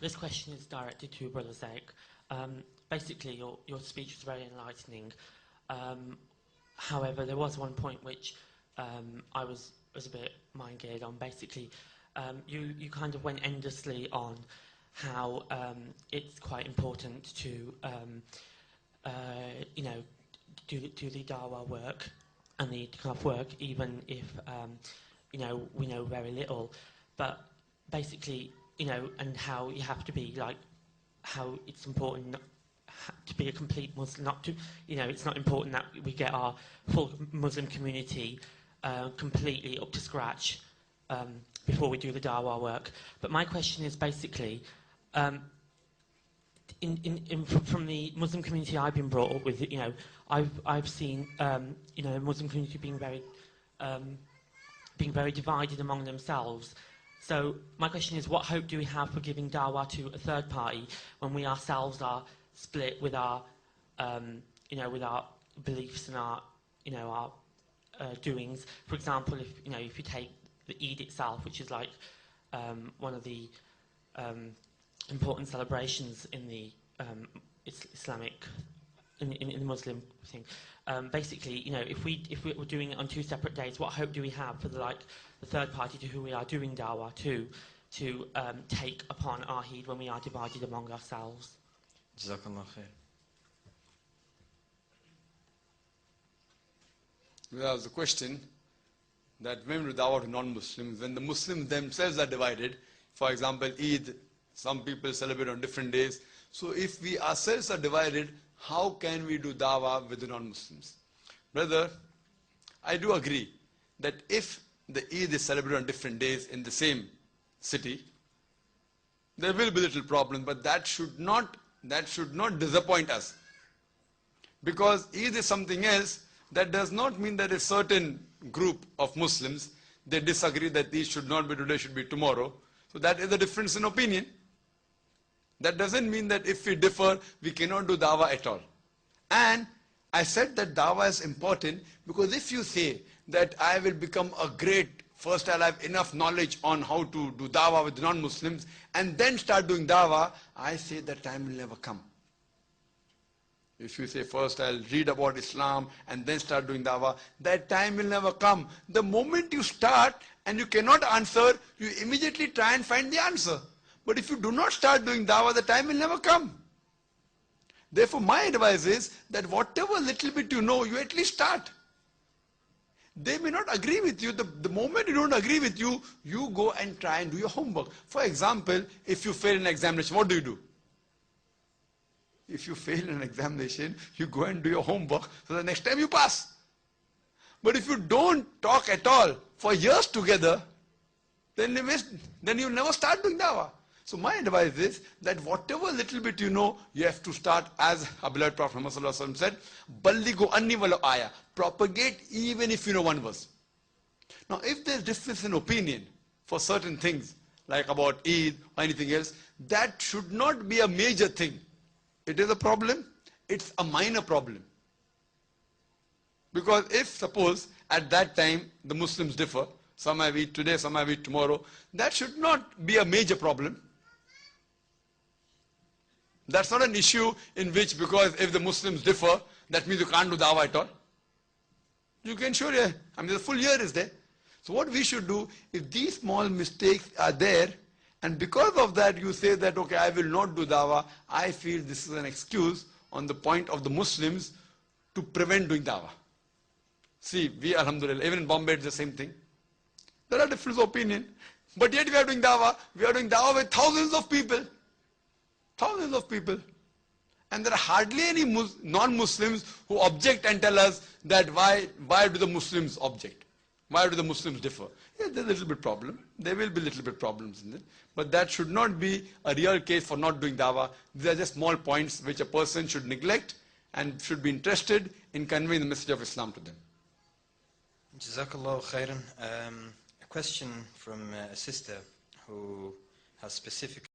This question is directed to Brother Zak. Basically, your speech was very enlightening. However, there was one point which I was a bit mind-geared on. Basically, you kind of went endlessly on how it's quite important to, you know, do the dawah work and the itikaf work, even if, you know, we know very little. But basically, you know, and how you have to be like, how it's important to be a complete Muslim, not to, you know, it's not important that we get our full Muslim community completely up to scratch before we do the dawah work. But my question is basically, from the Muslim community I've been brought up with, you know, I've seen, you know, the Muslim community being very divided among themselves. So my question is, what hope do we have for giving dawah to a third party when we ourselves are split with our, you know, with our beliefs and our, you know, our doings? For example, if you take the Eid itself, which is like one of the important celebrations in the Islamic, in the Muslim thing. Basically, you know, if we were doing it on two separate days, what hope do we have for the third party to who we are doing dawah to take upon our Eid when we are divided among ourselves? Jazakallah khair. There was a question that when we do dawah to non-Muslims, when the Muslims themselves are divided, for example, Eid, some people celebrate on different days. So if we ourselves are divided, how can we do dawah with the non-Muslims? Brother, I do agree that if the Eid is celebrated on different days in the same city, there will be little problem, but that should not disappoint us. Because Eid is something else. That does not mean that a certain group of Muslims, they disagree that Eid should not be today, should be tomorrow. So that is a difference in opinion. That doesn't mean that if we differ, we cannot do dawah at all. And I said that dawah is important because if you say that I will become a great, first I'll have enough knowledge on how to do dawah with non-Muslims and then start doing dawah, I say that time will never come. If you say first I'll read about Islam and then start doing dawah, that time will never come. The moment you start and you cannot answer, you immediately try and find the answer. But if you do not start doing dawah, the time will never come. Therefore, my advice is that whatever little bit you know, you at least start. They may not agree with you. The moment you don't agree with you, you go and try and do your homework. For example, if you fail an examination, what do? If you fail an examination, you go and do your homework so the next time you pass. But if you don't talk at all for years together, then you'll never start doing dawah. So my advice is that whatever little bit you know, you have to start, as our beloved Prophet Muhammad said, Ballighu anni walau ayah. Propagate even if you know one verse. Now if there's difference in opinion for certain things, like about Eid or anything else, that should not be a major thing. It is a problem, it's a minor problem. Because if, suppose, at that time the Muslims differ, some have Eid today, some have Eid tomorrow, that should not be a major problem. That's not an issue in which, because if the Muslims differ, that means you can't do dawah at all. You can sure, yeah. I mean the full year is there. So what we should do, if these small mistakes are there, and because of that you say that, okay, I will not do dawah, I feel this is an excuse on the point of the Muslims to prevent doing dawah. See, we, alhamdulillah, even in Bombay it's the same thing. There are different opinions. But yet we are doing dawah. We are doing dawah with thousands of people. Thousands of people. And there are hardly any non-Muslims who object and tell us that why do the Muslims object? Why do the Muslims differ? Yeah, there's a little bit problem. There will be little bit problems in it. But that should not be a real case for not doing dawah. These are just small points which a person should neglect and should be interested in conveying the message of Islam to them. Jazakallah khairan. A question from a sister who has specifically